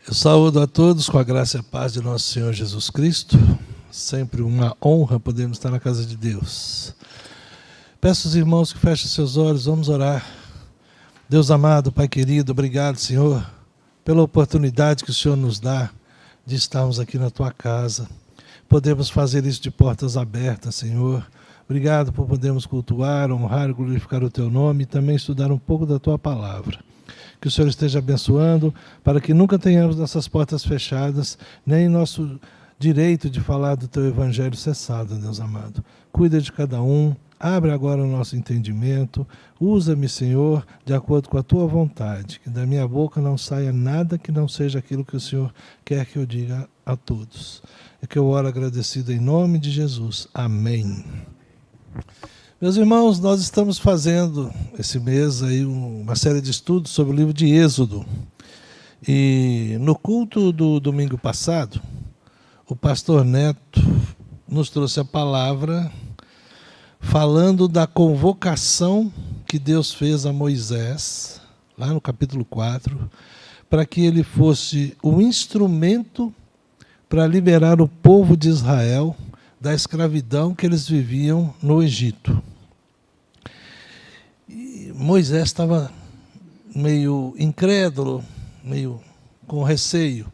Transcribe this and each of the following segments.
Eu saúdo a todos com a graça e a paz de nosso Senhor Jesus Cristo. Sempre uma honra podermos estar na casa de Deus. Peço aos irmãos que fechem seus olhos, vamos orar. Deus amado, Pai querido, obrigado, Senhor, pela oportunidade que o Senhor nos dá de estarmos aqui na Tua casa. Podemos fazer isso de portas abertas, Senhor. Obrigado por podermos cultuar, honrar e glorificar o Teu nome e também estudar um pouco da Tua palavra. Que o Senhor esteja abençoando para que nunca tenhamos nossas portas fechadas, nem nosso direito de falar do Teu Evangelho cessado, Deus amado. Cuida de cada um, abre agora o nosso entendimento, usa-me, Senhor, de acordo com a Tua vontade, que da minha boca não saia nada que não seja aquilo que o Senhor quer que eu diga a todos. É que eu oro agradecido em nome de Jesus. Amém. Meus irmãos, nós estamos fazendo esse mês aí uma série de estudos sobre o livro de Êxodo. E no culto do domingo passado, o pastor Neto nos trouxe a palavra falando da convocação que Deus fez a Moisés, lá no capítulo 4, para que ele fosse o instrumento para liberar o povo de Israel da escravidão que eles viviam no Egito. E Moisés estava meio incrédulo, meio com receio,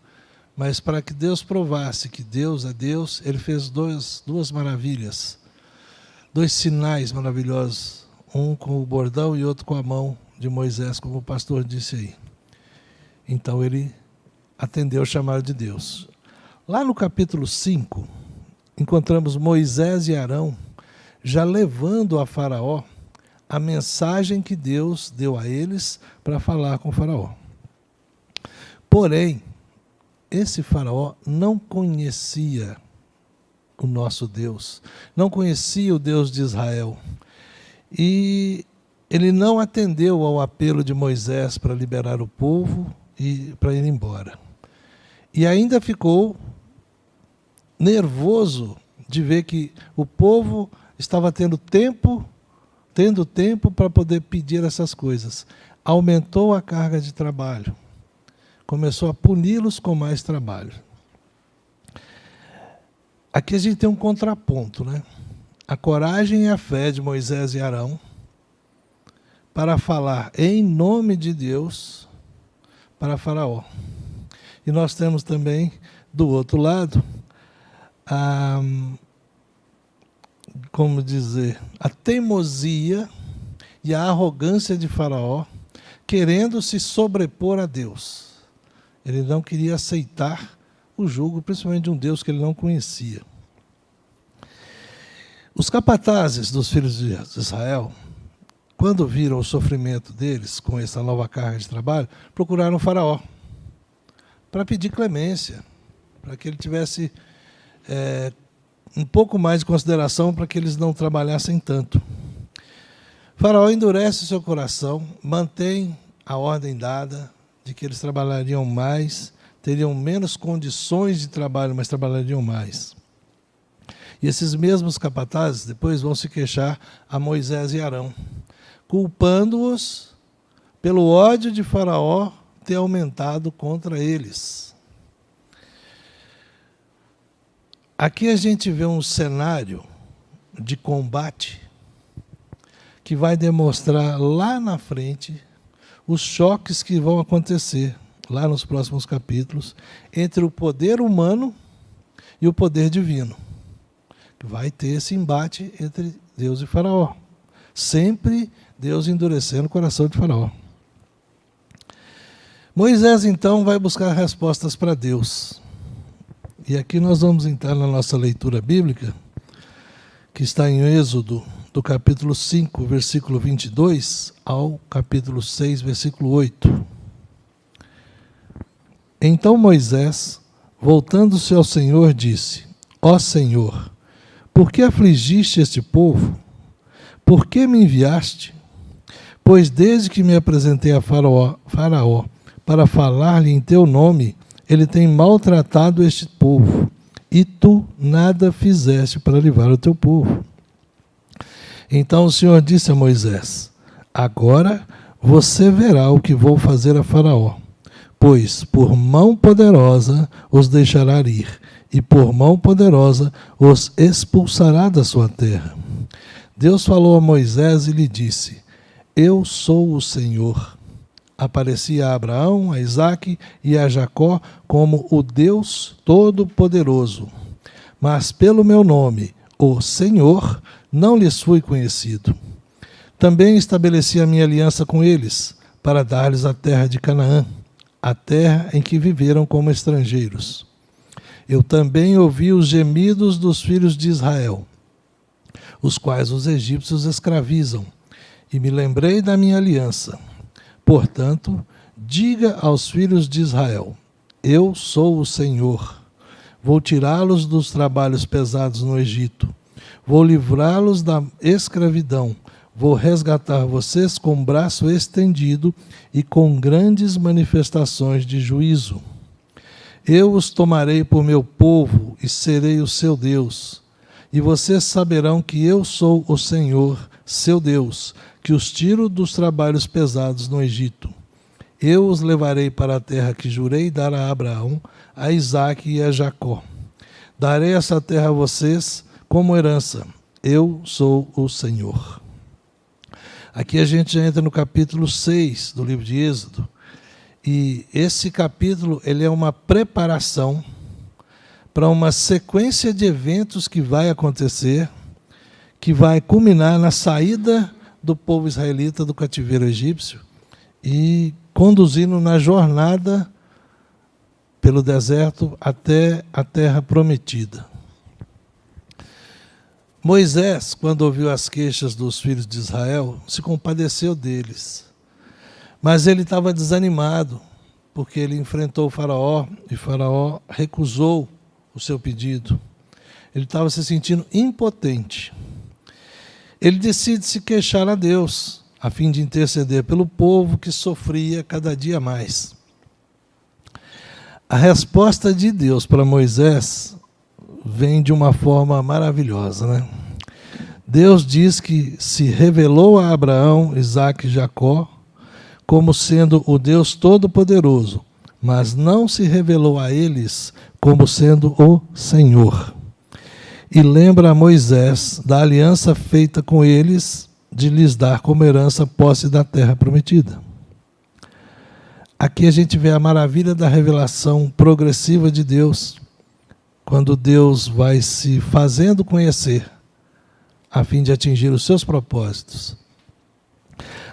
mas para que Deus provasse que Deus é Deus, ele fez duas maravilhas, dois sinais maravilhosos, um com o bordão e outro com a mão de Moisés, como o pastor disse aí. Então ele atendeu o chamado de Deus. Lá no capítulo 5, encontramos Moisés e Arão já levando a Faraó a mensagem que Deus deu a eles para falar com o Faraó. Porém, esse Faraó não conhecia o nosso Deus, não conhecia o Deus de Israel. E ele não atendeu ao apelo de Moisés para liberar o povo e para ir embora. E ainda ficou nervoso de ver que o povo estava tendo tempo para poder pedir essas coisas. Aumentou a carga de trabalho. Começou a puni-los com mais trabalho. Aqui a gente tem um contraponto, né? A coragem e a fé de Moisés e Arão para falar em nome de Deus para Faraó. E nós temos também, do outro lado, a teimosia e a arrogância de Faraó, querendo se sobrepor a Deus. Ele não queria aceitar o jugo, principalmente de um Deus que ele não conhecia. Os capatazes dos filhos de Israel, quando viram o sofrimento deles com essa nova carga de trabalho, procuraram o Faraó para pedir clemência, para que ele tivesse um pouco mais de consideração para que eles não trabalhassem tanto. Faraó endurece o seu coração, mantém a ordem dada de que eles trabalhariam mais, teriam menos condições de trabalho, mas trabalhariam mais. E esses mesmos capatazes depois vão se queixar a Moisés e Arão, culpando-os pelo ódio de Faraó ter aumentado contra eles. Aqui a gente vê um cenário de combate que vai demonstrar lá na frente os choques que vão acontecer, lá nos próximos capítulos, entre o poder humano e o poder divino. Vai ter esse embate entre Deus e Faraó. Sempre Deus endurecendo o coração de Faraó. Moisés, então, vai buscar respostas para Deus. E aqui nós vamos entrar na nossa leitura bíblica, que está em Êxodo, do capítulo 5, versículo 22, ao capítulo 6, versículo 8. Então Moisés, voltando-se ao Senhor, disse: Ó Senhor, por que afligiste este povo? Por que me enviaste? Pois desde que me apresentei a Faraó para falar-lhe em teu nome, ele tem maltratado este povo, e tu nada fizeste para livrar o teu povo. Então o Senhor disse a Moisés: Agora você verá o que vou fazer a Faraó. pois por mão poderosa os deixará ir, e por mão poderosa os expulsará da sua terra. Deus falou a Moisés e lhe disse: Eu sou o Senhor. Apareci a Abraão, a Isaque e a Jacó como o Deus Todo-Poderoso. Mas pelo meu nome, o Senhor, não lhes fui conhecido. Também estabeleci a minha aliança com eles, para dar-lhes a terra de Canaã, a terra em que viveram como estrangeiros. Eu também ouvi os gemidos dos filhos de Israel, os quais os egípcios escravizam, e me lembrei da minha aliança. Portanto, diga aos filhos de Israel: Eu sou o Senhor. Vou tirá-los dos trabalhos pesados no Egito. Vou livrá-los da escravidão. Vou resgatar vocês com braço estendido e com grandes manifestações de juízo. Eu os tomarei por meu povo e serei o seu Deus. E vocês saberão que eu sou o Senhor, seu Deus, que os tiro dos trabalhos pesados no Egito. Eu os levarei para a terra que jurei dar a Abraão, a Isaque e a Jacó. Darei essa terra a vocês como herança. Eu sou o Senhor. Aqui a gente já entra no capítulo 6 do livro de Êxodo. E esse capítulo ele é uma preparação para uma sequência de eventos que vai acontecer, que vai culminar na saída do povo israelita do cativeiro egípcio e conduzindo na jornada pelo deserto até a terra prometida. Moisés, quando ouviu as queixas dos filhos de Israel, se compadeceu deles. Mas ele estava desanimado, porque ele enfrentou o Faraó, e Faraó recusou o seu pedido. Ele estava se sentindo impotente. Ele decide se queixar a Deus, a fim de interceder pelo povo que sofria cada dia mais. A resposta de Deus para Moisés vem de uma forma maravilhosa, né? Deus diz que se revelou a Abraão, Isaque e Jacó como sendo o Deus Todo-Poderoso, mas não se revelou a eles como sendo o Senhor. E lembra a Moisés da aliança feita com eles de lhes dar como herança a posse da terra prometida. Aqui a gente vê a maravilha da revelação progressiva de Deus, quando Deus vai se fazendo conhecer a fim de atingir os seus propósitos.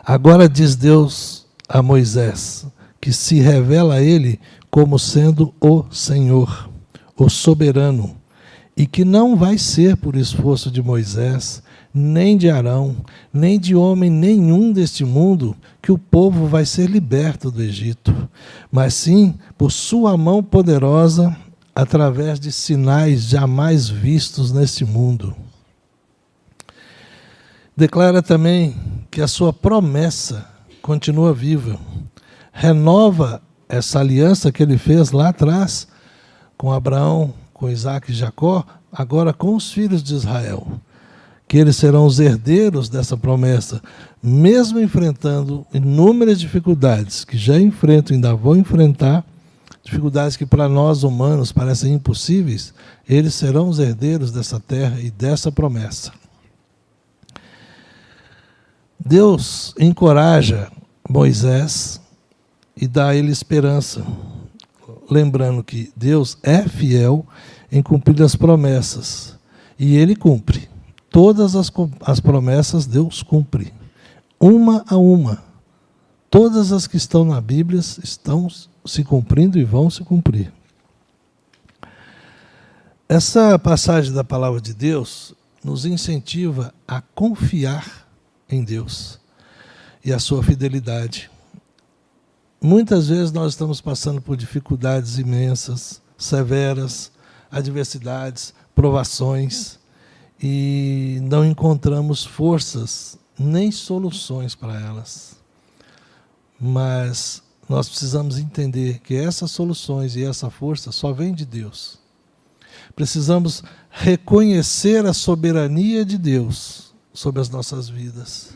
Agora diz Deus a Moisés que se revela a ele como sendo o Senhor, o soberano, e que não vai ser por esforço de Moisés, nem de Arão, nem de homem nenhum deste mundo, que o povo vai ser liberto do Egito, mas sim por sua mão poderosa, através de sinais jamais vistos neste mundo. Declara também que a sua promessa continua viva. Renova essa aliança que ele fez lá atrás com Abraão, com Isaque e Jacó, agora com os filhos de Israel, que eles serão os herdeiros dessa promessa, mesmo enfrentando inúmeras dificuldades que já enfrentam e ainda vão enfrentar, dificuldades que para nós humanos parecem impossíveis, eles serão os herdeiros dessa terra e dessa promessa. Deus encoraja Moisés e dá a ele esperança, lembrando que Deus é fiel em cumprir as promessas, e ele cumpre. Todas as promessas Deus cumpre, uma a uma. Todas as que estão na Bíblia estão se cumprindo e vão se cumprir. Essa passagem da palavra de Deus nos incentiva a confiar em Deus e a sua fidelidade. Muitas vezes nós estamos passando por dificuldades imensas, severas, adversidades, provações, e não encontramos forças nem soluções para elas. Mas nós precisamos entender que essas soluções e essa força só vem de Deus. Precisamos reconhecer a soberania de Deus sobre as nossas vidas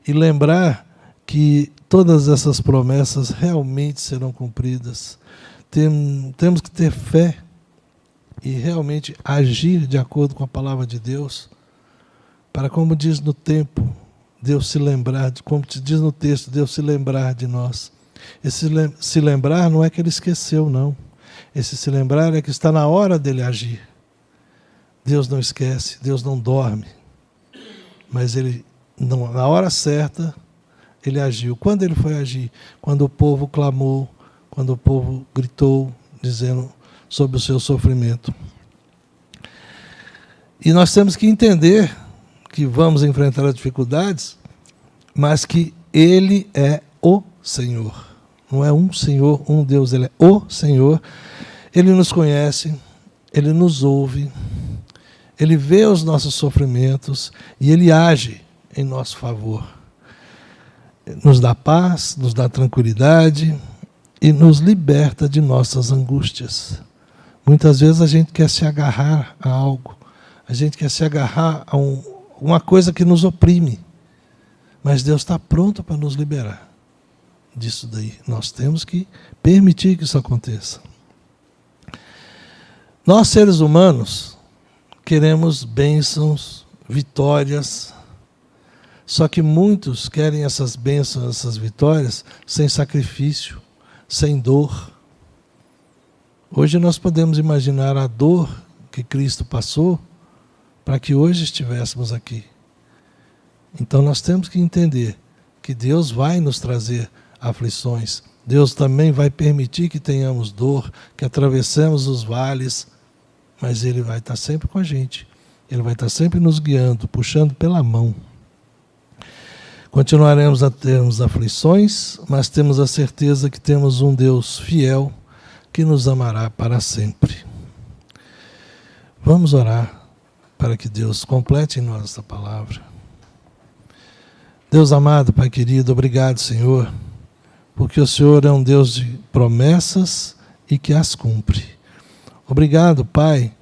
e lembrar que todas essas promessas realmente serão cumpridas. Temos que ter fé e realmente agir de acordo com a palavra de Deus, para, como diz no tempo, Deus se lembrar, como diz no texto, Deus se lembrar de nós. Esse se lembrar não é que ele esqueceu, não. Esse se lembrar é que está na hora dele agir. Deus não esquece, Deus não dorme. Mas ele, na hora certa, ele agiu. Quando ele foi agir? Quando o povo clamou, quando o povo gritou, dizendo sobre o seu sofrimento. E nós temos que entender que vamos enfrentar as dificuldades, mas que Ele é o Senhor. Não é um Senhor, um Deus, Ele é o Senhor. Ele nos conhece, Ele nos ouve, Ele vê os nossos sofrimentos e Ele age em nosso favor. Nos dá paz, nos dá tranquilidade e nos liberta de nossas angústias. Muitas vezes a gente quer se agarrar a algo, a gente quer se agarrar a uma coisa que nos oprime, mas Deus está pronto para nos liberar disso daí. Nós temos que permitir que isso aconteça. Nós, seres humanos, queremos bênçãos, vitórias, só que muitos querem essas bênçãos, essas vitórias, sem sacrifício, sem dor. Hoje nós podemos imaginar a dor que Cristo passou para que hoje estivéssemos aqui. Então nós temos que entender que Deus vai nos trazer aflições. Deus também vai permitir que tenhamos dor, que atravessemos os vales, mas Ele vai estar sempre com a gente. Ele vai estar sempre nos guiando, puxando pela mão. Continuaremos a termos aflições, mas temos a certeza que temos um Deus fiel que nos amará para sempre. Vamos orar para que Deus complete em nós esta palavra. Deus amado, Pai querido, obrigado, Senhor, porque o Senhor é um Deus de promessas e que as cumpre. Obrigado, Pai,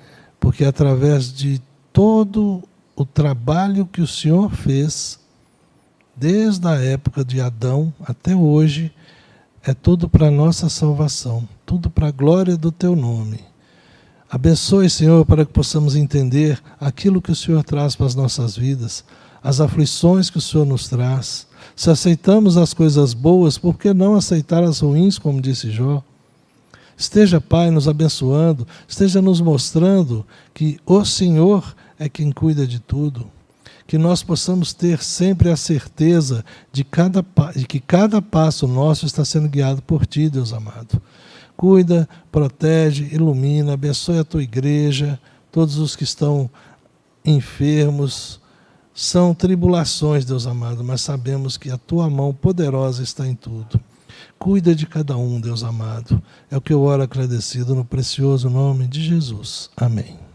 porque através de todo o trabalho que o Senhor fez, desde a época de Adão até hoje, é tudo para a nossa salvação, tudo para a glória do Teu nome. Abençoe, Senhor, para que possamos entender aquilo que o Senhor traz para as nossas vidas, as aflições que o Senhor nos traz. Se aceitamos as coisas boas, por que não aceitar as ruins, como disse Jó? Esteja, Pai, nos abençoando, esteja nos mostrando que o Senhor é quem cuida de tudo. Que nós possamos ter sempre a certeza de que cada passo nosso está sendo guiado por Ti, Deus amado. Cuida, protege, ilumina, abençoe a Tua igreja, todos os que estão enfermos. São tribulações, Deus amado, mas sabemos que a Tua mão poderosa está em tudo. Cuida de cada um, Deus amado. É o que eu oro agradecido no precioso nome de Jesus. Amém.